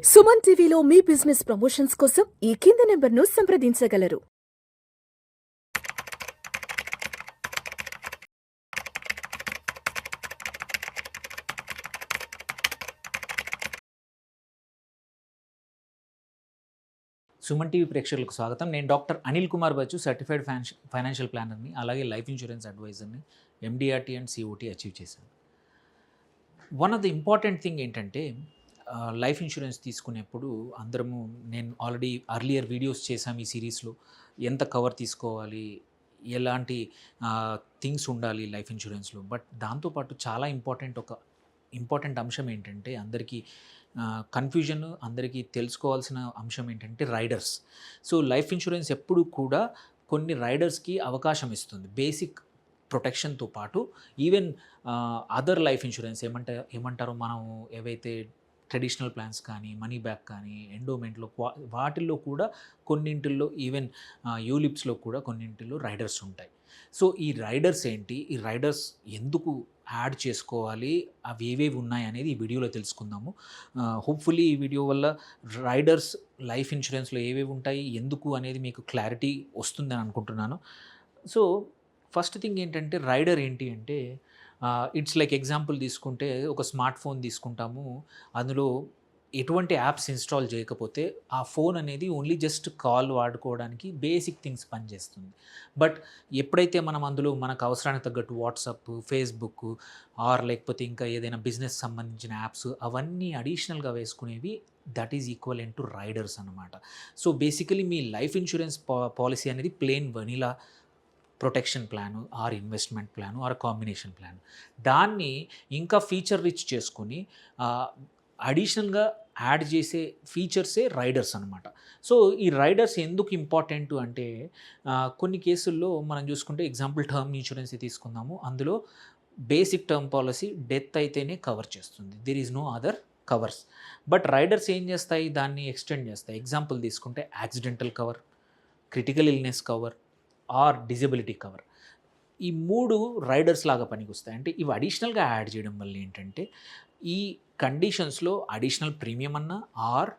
సుమన్ టీవీలో మీ business promotions కోసం ఈ కింది నెంబర్ను సంప్రదించగలరు. సుమన్ టీవీ ప్రేక్షకులకు స్వాగతం. నేను doctor Anil Kumar Bachu, certified financial ప్లానర్ని, అలాగే లైఫ్ ఇన్సూరెన్స్ అడ్వైజర్ని. ఎండిఆర్టీ అండ్ సిఓటీ అచీవ్ చేశాను. One of the important thing ఏంటంటే లైఫ్ ఇన్సూరెన్స్ తీసుకునేప్పుడు అందరము, నేను ఆల్రెడీ అర్లియర్ వీడియోస్ చేశాము ఈ సిరీస్లో, ఎంత కవర్ తీసుకోవాలి, ఎలాంటి థింగ్స్ ఉండాలి లైఫ్ ఇన్సూరెన్స్లో. బట్ దాంతోపాటు చాలా ఇంపార్టెంట్ అంశం ఏంటంటే, అందరికీ కన్ఫ్యూజన్, అందరికీ తెలుసుకోవాల్సిన అంశం ఏంటంటే రైడర్స్. సో లైఫ్ ఇన్సూరెన్స్ ఎప్పుడు కూడా కొన్ని రైడర్స్కి అవకాశం ఇస్తుంది. బేసిక్ ప్రొటెక్షన్తో పాటు ఈవెన్ అదర్ లైఫ్ ఇన్సూరెన్స్ ఏమంటారో మనం ఏవైతే ట్రెడిషనల్ ప్లాన్స్ కానీ, మనీ బ్యాక్ కానీ, ఎండోమెంట్లో వాటిల్లో కూడా కొన్నింటిల్లో, ఈవెన్ యూలిప్స్లో కూడా కొన్నింటిల్లో రైడర్స్ ఉంటాయి. సో ఈ రైడర్స్ ఏంటి, ఈ రైడర్స్ ఎందుకు యాడ్ చేసుకోవాలి, అవి ఏవేవి ఉన్నాయి అనేది ఈ వీడియోలో తెలుసుకుందాము. హోప్ఫుల్లీ ఈ వీడియో వల్ల రైడర్స్ లైఫ్ ఇన్సూరెన్స్లో ఏవేవి ఉంటాయి, ఎందుకు అనేది మీకు క్లారిటీ వస్తుందని అనుకుంటున్నాను. సో ఫస్ట్ థింగ్ ఏంటంటే, రైడర్ ఏంటి అంటే, ఇట్స్ లైక్ ఎగ్జాంపుల్ తీసుకుంటే, ఒక స్మార్ట్ ఫోన్ తీసుకుంటాము. అందులో ఎటువంటి యాప్స్ ఇన్స్టాల్ చేయకపోతే ఆ ఫోన్ అనేది ఓన్లీ జస్ట్ కాల్ వాడుకోవడానికి బేసిక్ థింగ్స్ పనిచేస్తుంది. బట్ ఎప్పుడైతే మనం అందులో మనకు అవసరానికి తగ్గట్టు వాట్సాప్, ఫేస్బుక్ లేకపోతే ఇంకా ఏదైనా బిజినెస్ సంబంధించిన యాప్స్ అవన్నీ అడిషనల్గా వేసుకునేవి, that is equivalent to riders అనమాట. సో బేసికలీ మీ లైఫ్ ఇన్సూరెన్స్ పాలసీ అనేది plain vanilla protection plan, or investment plan, or combination plan. దాన్ని ఇంకా ఫీచర్ రిచ్ చేసుకొని అడిషనల్గా యాడ్ చేసే ఫీచర్సే రైడర్స్ అనమాట. సో ఈ రైడర్స్ ఎందుకు ఇంపార్టెంట్ అంటే, కొన్ని కేసుల్లో మనం చూసుకుంటే, ఎగ్జాంపుల్ టర్మ్ ఇన్సూరెన్స్ తీసుకుందాము. అందులో బేసిక్ టర్మ్ పాలసీ డెత్ అయితేనే కవర్ చేస్తుంది, there is no other covers. But riders ఏం చేస్తాయి, దాన్ని ఎక్స్టెండ్ చేస్తాయి. ఎగ్జాంపుల్ తీసుకుంటే accidental cover, critical illness cover, or disability cover. ఈ 3 రైడర్స్ లాగా పనికొస్తాయి. అంటే ఇవి అడిషనల్గా యాడ్ చేయడం వల్ల ఏంటంటే, ఈ కండిషన్స్లో అడిషనల్ ప్రీమియం అన్నా, ఆర్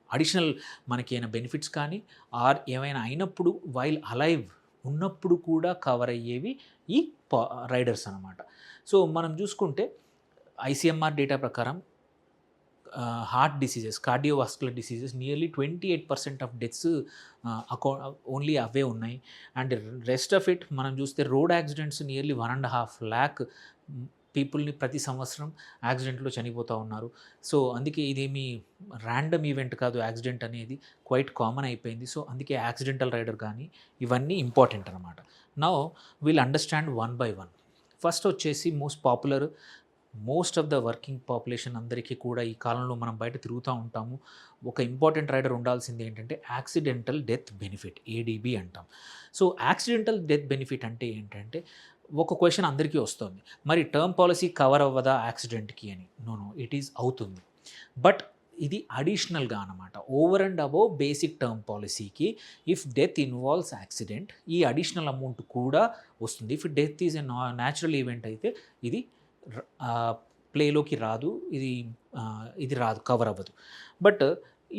అడిషనల్ మనకి ఏమైనా బెనిఫిట్స్ కానీ, ఆర్ ఏమైనా అయినప్పుడు వైల్ అలైవ్ ఉన్నప్పుడు కూడా కవర్ అయ్యేవి ఈ రైడర్స్ అనమాట. సో మనం చూసుకుంటే ఐసీఎంఆర్ డేటా ప్రకారం heart diseases, cardiovascular diseases nearly 28% of deaths only అవే ఉన్నాయి. అండ్ రెస్ట్ ఆఫ్ ఇట్ మనం చూస్తే రోడ్ యాక్సిడెంట్స్ నియర్లీ 1.5 lakh పీపుల్ని ప్రతి సంవత్సరం యాక్సిడెంట్లో చనిపోతూ ఉన్నారు. సో అందుకే ఇదేమి ర్యాండమ్ ఈవెంట్ కాదు, యాక్సిడెంట్ అనేది క్వైట్ కామన్ అయిపోయింది. సో అందుకే యాక్సిడెంటల్ రైడర్ కానీ ఇవన్నీ ఇంపార్టెంట్ అనమాట. Now will understand one by one. First వచ్చేసి most of the working population అందరికీ కూడా ఈ కాలంలో మనం బయట తిరుగుతూ ఉంటాము. ఒక ఇంపార్టెంట్ రైడర్ ఉండాల్సింది ఏంటంటే యాక్సిడెంటల్ డెత్ బెనిఫిట్, ఏడీబీ అంటాం. సో యాక్సిడెంటల్ డెత్ బెనిఫిట్ అంటే ఏంటంటే, ఒక క్వశ్చన్ అందరికీ వస్తుంది, మరి టర్మ్ పాలసీ కవర్ అవ్వదా యాక్సిడెంట్కి అని. నో, ఇట్ ఈజ్ అవుతుంది. బట్ ఇది అడిషనల్గా అనమాట, over and above basic term పాలసీకి. ఇఫ్ డెత్ ఇన్వాల్వ్స్ యాక్సిడెంట్, ఈ అడిషనల్ అమౌంట్ కూడా వస్తుంది. If death is a natural event అయితే ఇది ప్లేలోకి రాదు, ఇది రాదు, కవర్ అవ్వదు. బట్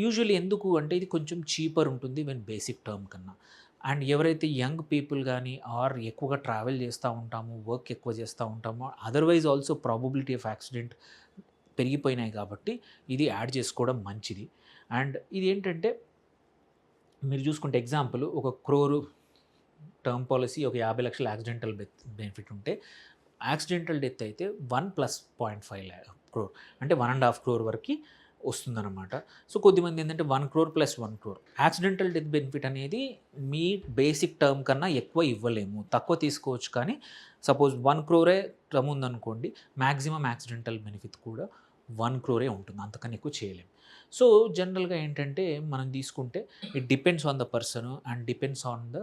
యూజువల్లీ ఎందుకు అంటే, ఇది కొంచెం చీపర్ ఉంటుంది వెన్ బేసిక్ టర్మ్ కన్నా. అండ్ ఎవరైతే యంగ్ పీపుల్ కానీ, ఆర్ ఎక్కువగా ట్రావెల్ చేస్తూ ఉంటాము, వర్క్ ఎక్కువ చేస్తూ ఉంటామో, otherwise also probability of accident పెరిగిపోయినాయి కాబట్టి ఇది యాడ్ చేసుకోవడం మంచిది. అండ్ ఇది ఏంటంటే, మీరు చూసుకుంటే ఎగ్జాంపుల్, 1 crore టర్మ్ పాలసీ, ఒక 50 లక్షల యాక్సిడెంటల్ బెనిఫిట్ ఉంటే, యాక్సిడెంటల్ డెత్ అయితే 1 + 0.5 crore అంటే 1.5 crore వరకు వస్తుందన్నమాట. సో కొద్దిమంది ఏంటంటే 1 crore + 1 crore accidental death benefit అనేది మీ బేసిక్ టర్మ్ కన్నా ఎక్కువ ఇవ్వలేము, తక్కువ తీసుకోవచ్చు. కానీ సపోజ్ 1 crore టర్మ్ ఉందనుకోండి, మ్యాక్సిమం యాక్సిడెంటల్ బెనిఫిట్ కూడా 1 crore ఉంటుంది, అంతకన్నా ఎక్కువ చేయలేము. సో జనరల్గా ఏంటంటే, మనం తీసుకుంటే it depends on the person and depends on the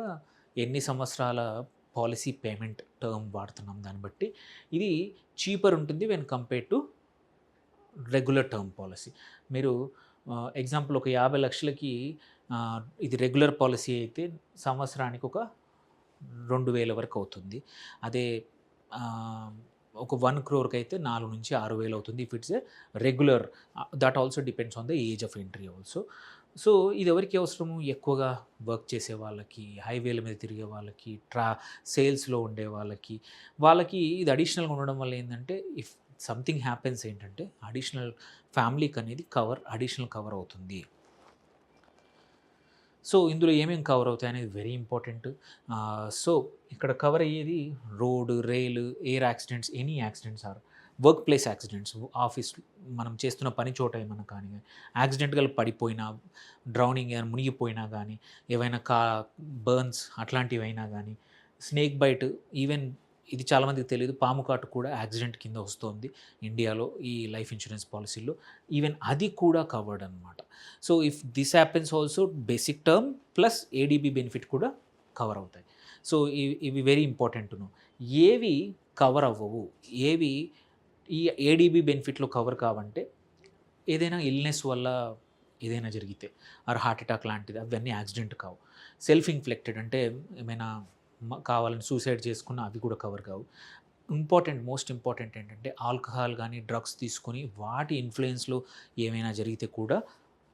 ఎన్ని సంవత్సరాల పాలసీ పేమెంట్ టర్మ్ వాడుతున్నాం, దాన్ని బట్టి ఇది చీపర్ ఉంటుంది when compare to regular term policy. మీరు ఎగ్జాంపుల్, ఒక 50 లక్షలకి ఇది రెగ్యులర్ పాలసీ అయితే సంవత్సరానికి ఒక 2,000 వరకు అవుతుంది. అదే ఒక 1 crore అయితే 4 నుంచి 6,000 అవుతుంది if it's a regular. That also depends on the age of entry also. So ఇది ఎవరికి అవసరము? ఎక్కువగా వర్క్ చేసే వాళ్ళకి, హైవేల మీద తిరిగే వాళ్ళకి, సేల్స్లో ఉండే వాళ్ళకి ఇది అడిషనల్గా ఉండడం వల్ల ఏంటంటే ఇఫ్ సంథింగ్ హ్యాపెన్స్ ఏంటంటే అడిషనల్ ఫ్యామిలీకి అనేది అడిషనల్ కవర్ అవుతుంది. సో ఇందులో ఏమేమి కవర్ అవుతాయి అనేది వెరీ ఇంపార్టెంట్. సో ఇక్కడ కవర్ అయ్యేది road, rail, air accidents, any accidents or work place accidents. Office మనం చేస్తున్న పని చోట ఏమైనా కానీ యాక్సిడెంట్గా పడిపోయినా, డ్రౌనింగ్ ఏమైనా మునిగిపోయినా కానీ, ఏవైనా బర్న్స్ అట్లాంటివి అయినా కానీ, స్నేక్ బైట్, ఈవెన్ ఇది చాలామందికి తెలియదు, పాము కాటు కూడా యాక్సిడెంట్ కింద వస్తుంది ఇండియాలో ఈ లైఫ్ ఇన్సూరెన్స్ పాలసీలో. ఈవెన్ అది కూడా కవర్డ్ అనమాట. So if this happens also basic term plus ADB benefit కూడా కవర్ అవుతాయి. సో ఇవి వెరీ ఇంపార్టెంట్. ఏవి కవర్ అవ్వవు, ఏవి ఈ ఏడీబీ బెనిఫిట్లో కవర్ కావంటే ఏదైనా ఇల్నెస్ వల్ల ఏదైనా జరిగితే ఆర్ హార్ట్ అటాక్ లాంటిది, అవన్నీ యాక్సిడెంట్ కావు. సెల్ఫ్ ఇన్ఫ్లెక్టెడ్ అంటే ఏమైనా కావాలని సూసైడ్ చేసుకున్న అవి కూడా కవర్ కావు. మోస్ట్ ఇంపార్టెంట్ ఏంటంటే ఆల్కహాల్ కానీ డ్రగ్స్ తీసుకొని వాటి ఇన్ఫ్లుయెన్స్లో ఏమైనా జరిగితే కూడా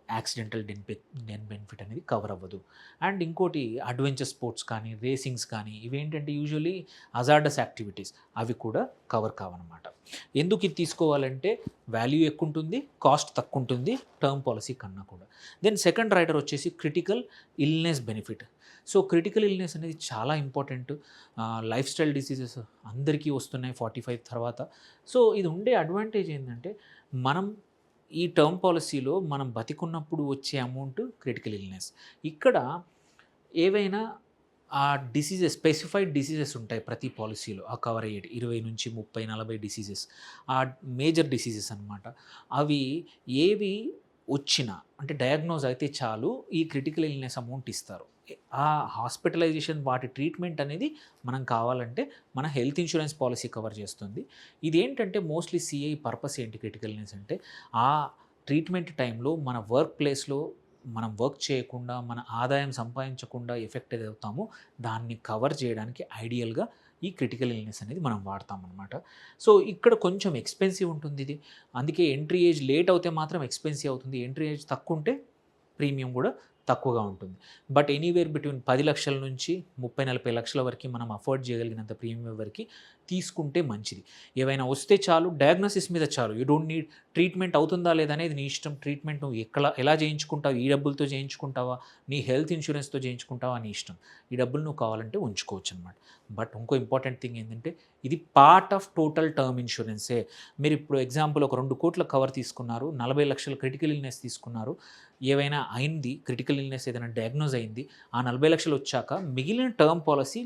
యాక్సిడెంటల్ డెత్ బెనిఫిట్ అనేది కవర్ అవ్వదు. అండ్ ఇంకోటి అడ్వెంచర్ స్పోర్ట్స్ కానీ, రేసింగ్స్ కానీ, ఇవేంటంటే యూజువల్లీ హజార్డస్ యాక్టివిటీస్, అవి కూడా కవర్ కావన్నమాట. ఎందుకు ఇది తీసుకోవాలంటే వాల్యూ ఎక్కువ ఉంటుంది, కాస్ట్ తక్కువ ఉంటుంది టర్మ్ పాలసీ కన్నా కూడా. దెన్ సెకండ్ రైడర్ వచ్చేసి critical illness benefit. So critical illness అనేది చాలా ఇంపార్టెంట్. లైఫ్ స్టైల్ డిసీజెస్ అందరికీ వస్తున్నాయి 45 తర్వాత. సో ఇది ఉండే అడ్వాంటేజ్ ఏంటంటే మనం ఈ టర్మ్ పాలసీలో మనం బతికున్నప్పుడు వచ్చే అమౌంట్ క్రిటికల్ ఇల్నెస్. ఇక్కడ ఏవైనా ఆ డిసీజెస్, స్పెసిఫైడ్ డిసీజెస్ ఉంటాయి ప్రతి పాలసీలో, ఆ కవర్ అయ్యేటి 20 నుంచి 30, 40 డిసీజెస్, ఆ మేజర్ డిసీజెస్ అనమాట. అవి ఏవి వచ్చినా అంటే డయాగ్నోజ్ అయితే చాలు ఈ క్రిటికల్ ఇల్నెస్ అమౌంట్ ఇస్తారు. ఆ హాస్పిటలైజేషన్, వాటి ట్రీట్మెంట్ అనేది మనం కావాలంటే మన హెల్త్ ఇన్సూరెన్స్ పాలసీ కవర్ చేస్తుంది. ఇదేంటంటే మోస్ట్లీ సిఐ పర్పస్ ఏంటి క్రిటికల్ ఇల్నెస్ అంటే ఆ ట్రీట్మెంట్ టైంలో మన వర్క్ ప్లేస్లో మనం వర్క్ చేయకుండా, మన ఆదాయం సంపాదించకుండా ఎఫెక్ట్ ఏది అవుతామో దాన్ని కవర్ చేయడానికి ఐడియల్గా ఈ క్రిటికల్ ఇల్నెస్ అనేది మనం వాడతాం అనమాట. సో ఇక్కడ కొంచెం ఎక్స్పెన్సివ్ ఉంటుంది ఇది. అందుకే ఎంట్రీ ఏజ్ లేట్ అవుతే మాత్రం ఎక్స్పెన్సివ్ అవుతుంది. ఎంట్రీ ఏజ్ తక్కువ ఉంటే ప్రీమియం కూడా తక్కువగా ఉంటుంది. బట్ ఎనీవేర్ బిట్వీన్ 10 లక్షల నుంచి 30-40 లక్షల వరకు మనం అఫోర్డ్ చేయగలిగినంత ప్రీమియం వరకు తీసుకుంటే మంచిది. ఏవైనా వస్తే చాలు, డయాగ్నోసిస్ మీద చాలు. యూ డోంట్ నీడ్ ట్రీట్మెంట్ అవుతుందా లేదా అనేది నీ ఇష్టం. ట్రీట్మెంట్ నువ్వు ఎలా చేయించుకుంటావు, ఈ డబ్బులతో చేయించుకుంటావా, నీ హెల్త్ ఇన్సూరెన్స్తో చేయించుకుంటావా నీ ఇష్టం. ఈ డబ్బులు నువ్వు కావాలంటే ఉంచుకోవచ్చు అనమాట. బట్ ఇంకో ఇంపార్టెంట్ థింగ్ ఏంటంటే ఇది పార్ట్ ఆఫ్ టోటల్ టర్మ్ ఇన్సూరెన్సే. మీరు ఇప్పుడు ఎగ్జాంపుల్ ఒక 2 కోట్ల కవర్ తీసుకున్నారు, 40 లక్షల క్రిటికల్ ఇల్నెస్ తీసుకున్నారు, ఏవైనా అయింది, క్రిటికల్ ఇల్నెస్ ఏదైనా డయాగ్నోజ్ అయింది, ఆ 40 లక్షలు వచ్చాక మిగిలిన టర్మ్ పాలసీ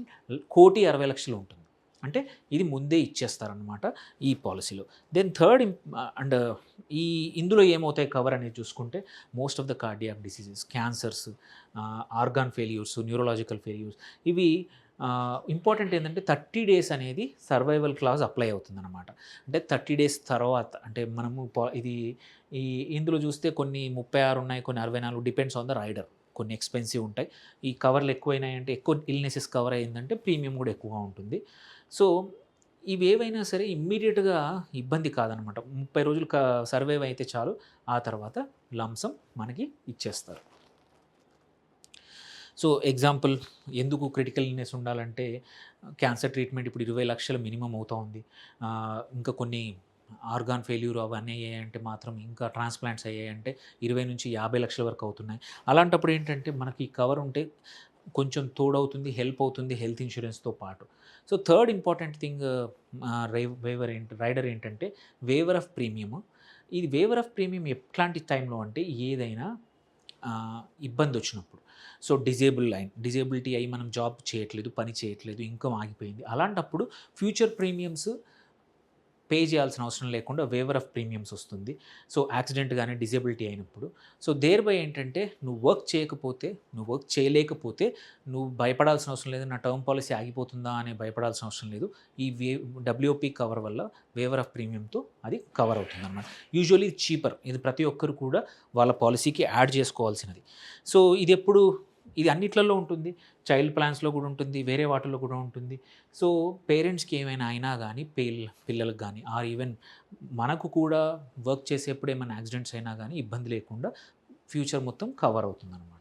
1,60,00,000 ఉంటుంది. అంటే ఇది ముందే ఇచ్చేస్తారనమాట ఈ పాలసీలో. దెన్ థర్డ్ అండ్ ఇందులో ఏమవుతాయి కవర్ అనేది చూసుకుంటే most of the cardiac diseases, cancers, organ failures, neurological failures, ఇవి ఇంపార్టెంట్ ఏంటంటే 30 డేస్ అనేది సర్వైవల్ క్లాజ్ అప్లై అవుతుందన్నమాట. అంటే 30 డేస్ తర్వాత అంటే మనము ఇందులో చూస్తే కొన్ని 36 ఉన్నాయి, కొన్ని 64, డిపెండ్స్ ఆన్ ద రైడర్. కొన్ని ఎక్స్పెన్సివ్ ఉంటాయి. ఈ కవర్లు ఎక్కువైనాయంటే, ఎక్కువ ఇల్నెసెస్ కవర్ అయ్యిందంటే ప్రీమియం కూడా ఎక్కువగా ఉంటుంది. సో ఇవి ఏవైనా సరే ఇమ్మీడియట్గా ఇబ్బంది కాదనమాట. 30 రోజులు సర్వైవ్ అయితే చాలు, ఆ తర్వాత లంసం మనకి ఇచ్చేస్తారు. సో ఎగ్జాంపుల్ ఎందుకు క్రిటికల్ ఇల్నెస్ ఉండాలంటే క్యాన్సర్ ట్రీట్మెంట్ ఇప్పుడు 20 లక్షలు మినిమం అవుతూ ఉంది. ఇంకా కొన్ని ఆర్గాన్ ఫెయిల్యూర్ అవన్నీ అయ్యాయంటే మాత్రం, ఇంకా ట్రాన్స్ప్లాంట్స్ అయ్యాయంటే 20 నుంచి 50 లక్షల వరకు అవుతున్నాయి. అలాంటప్పుడు ఏంటంటే మనకి కవర్ ఉంటే కొంచెం తోడవుతుంది, హెల్ప్ అవుతుంది హెల్త్ ఇన్సూరెన్స్తో పాటు. So third important thing rider ఏంటంటే వేవర్ ఆఫ్ ప్రీమియం. ఇది వేవర్ ఆఫ్ ప్రీమియం ఎట్లాంటి టైంలో అంటే ఏదైనా ఇబ్బంది వచ్చినప్పుడు. సో డిజేబిలిటీ అయ్యి మనం జాబ్ చేయట్లేదు, పని చేయట్లేదు, ఇన్కమ్ ఆగిపోయింది, అలాంటప్పుడు ఫ్యూచర్ ప్రీమియమ్స్ పే చేయాల్సిన అవసరం లేకుండా వేవర్ ఆఫ్ ప్రీమియమ్స్ వస్తుంది. సో యాక్సిడెంట్ కానీ డిజేబిలిటీ అయినప్పుడు. సో దేర్ బై ఏంటంటే నువ్వు వర్క్ చేయలేకపోతే నువ్వు భయపడాల్సిన అవసరం లేదు, నా టర్మ్ పాలసీ ఆగిపోతుందా అని భయపడాల్సిన అవసరం లేదు. ఈ డబ్ల్యూఓపీ కవర్ వల్ల వేవర్ ఆఫ్ ప్రీమియంతో అది కవర్ అవుతుంది అన్నమాట. యూజువల్లీ చీపర్, ఇది ప్రతి ఒక్కరు కూడా వాళ్ళ పాలసీకి యాడ్ చేసుకోవాల్సినది. సో ఇది ఎప్పుడు ఇది అన్నిట్లలో ఉంటుంది, చైల్డ్ ప్లాన్స్లో కూడా ఉంటుంది, వేరే వాటిల్లో కూడా ఉంటుంది. సో పేరెంట్స్కి ఏమైనా అయినా కానీ పిల్లలకు కానీ ఆర్ ఈవెన్ మనకు కూడా వర్క్ చేసేప్పుడు ఏమైనా యాక్సిడెంట్స్ అయినా కానీ ఇబ్బంది లేకుండా ఫ్యూచర్ మొత్తం కవర్ అవుతుందన్నమాట.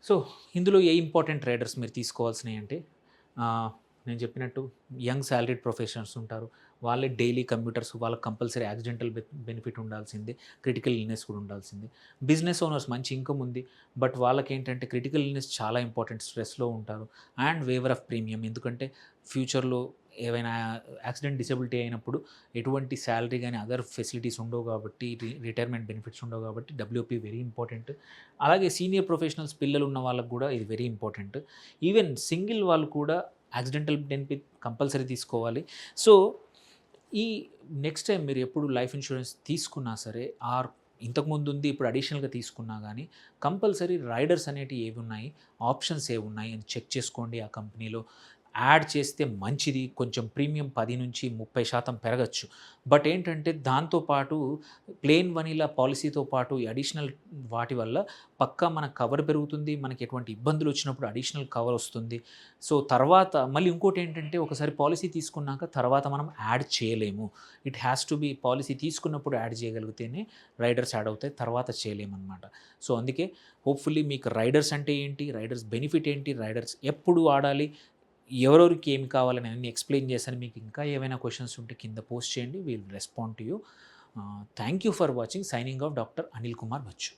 సో ఇందులో ఏ ఇంపార్టెంట్ రైడర్స్ మీరు తీసుకోవాల్సినవి అంటే నేను చెప్పినట్టు యంగ్ సాలరీడ్ ప్రొఫెషనల్స్ ఉంటారు, వాళ్ళే డైలీ కమ్యూటర్స్, వాళ్ళకి కంపల్సరీ యాక్సిడెంటల్ బెనిఫిట్ ఉండాల్సిందే, క్రిటికల్ ఇల్నెస్ కూడా ఉండాల్సిందే. బిజినెస్ ఓనర్స్ మంచి ఇన్కమ్ ఉంది, బట్ వాళ్ళకి ఏంటంటే క్రిటికల్ ఇల్నెస్ చాలా ఇంపార్టెంట్, స్ట్రెస్లో ఉంటారు. అండ్ వేవర్ ఆఫ్ ప్రీమియం, ఎందుకంటే ఫ్యూచర్లో ఏవైనా యాక్సిడెంట్ డిసెబిలిటీ అయినప్పుడు ఎటువంటి శాలరీ కానీ అదర్ ఫెసిలిటీస్ ఉండవు కాబట్టి, రిటైర్మెంట్ బెనిఫిట్స్ ఉండవు కాబట్టి డబ్ల్యూపీ వెరీ ఇంపార్టెంట్. అలాగే సీనియర్ ప్రొఫెషనల్స్ పిల్లలు ఉన్న వాళ్ళకు కూడా ఇది వెరీ ఇంపార్టెంట్. ఈవెన్ సింగిల్ వాళ్ళు కూడా యాక్సిడెంటల్ బెనిఫిట్ కంపల్సరీ తీసుకోవాలి. సో ఈ నెక్స్ట్ టైం మీరు ఎప్పుడు లైఫ్ ఇన్సూరెన్స్ తీసుకున్నా సరే, ఆర్ ఇంతకుముందు ఉంది ఇప్పుడు అడిషనల్గా తీసుకున్నా కానీ కంపల్సరీ రైడర్స్ అనేటివి ఏవి ఉన్నాయి, ఆప్షన్స్ ఏవి ఉన్నాయి అని చెక్ చేసుకోండి. ఆ కంపెనీలో యాడ్ చేస్తే మంచిది, కొంచెం ప్రీమియం 10 నుంచి 30% పెరగచ్చు. బట్ ఏంటంటే దాంతోపాటు ప్లెయిన్ వనీలా పాలసీతో పాటు ఈ అడిషనల్ వాటి వల్ల పక్కా మన కవర్ పెరుగుతుంది, మనకి ఎటువంటి ఇబ్బందులు వచ్చినప్పుడు అడిషనల్ కవర్ వస్తుంది. సో తర్వాత మళ్ళీ ఇంకోటి ఏంటంటే ఒకసారి పాలసీ తీసుకున్నాక తర్వాత మనం యాడ్ చేయలేము. It has to be policy తీసుకున్నప్పుడు యాడ్ చేయగలిగితేనే రైడర్స్ యాడ్ అవుతాయి, తర్వాత చేయలేమన్నమాట. సో అందుకే హోప్ఫుల్లీ మీకు రైడర్స్ అంటే ఏంటి, రైడర్స్ బెనిఫిట్ ఏంటి, రైడర్స్ ఎప్పుడు వాడాలి, ఎవరెవరికి ఏమి కావాలని అన్ని ఎక్స్ప్లెయిన్ చేశాను. మీకు ఇంకా ఏమైనా క్వశ్చన్స్ ఉంటే కింద పోస్ట్ చేయండి, will respond to you. Thank you for watching. Signing off doctor Anil Kumar Bachu.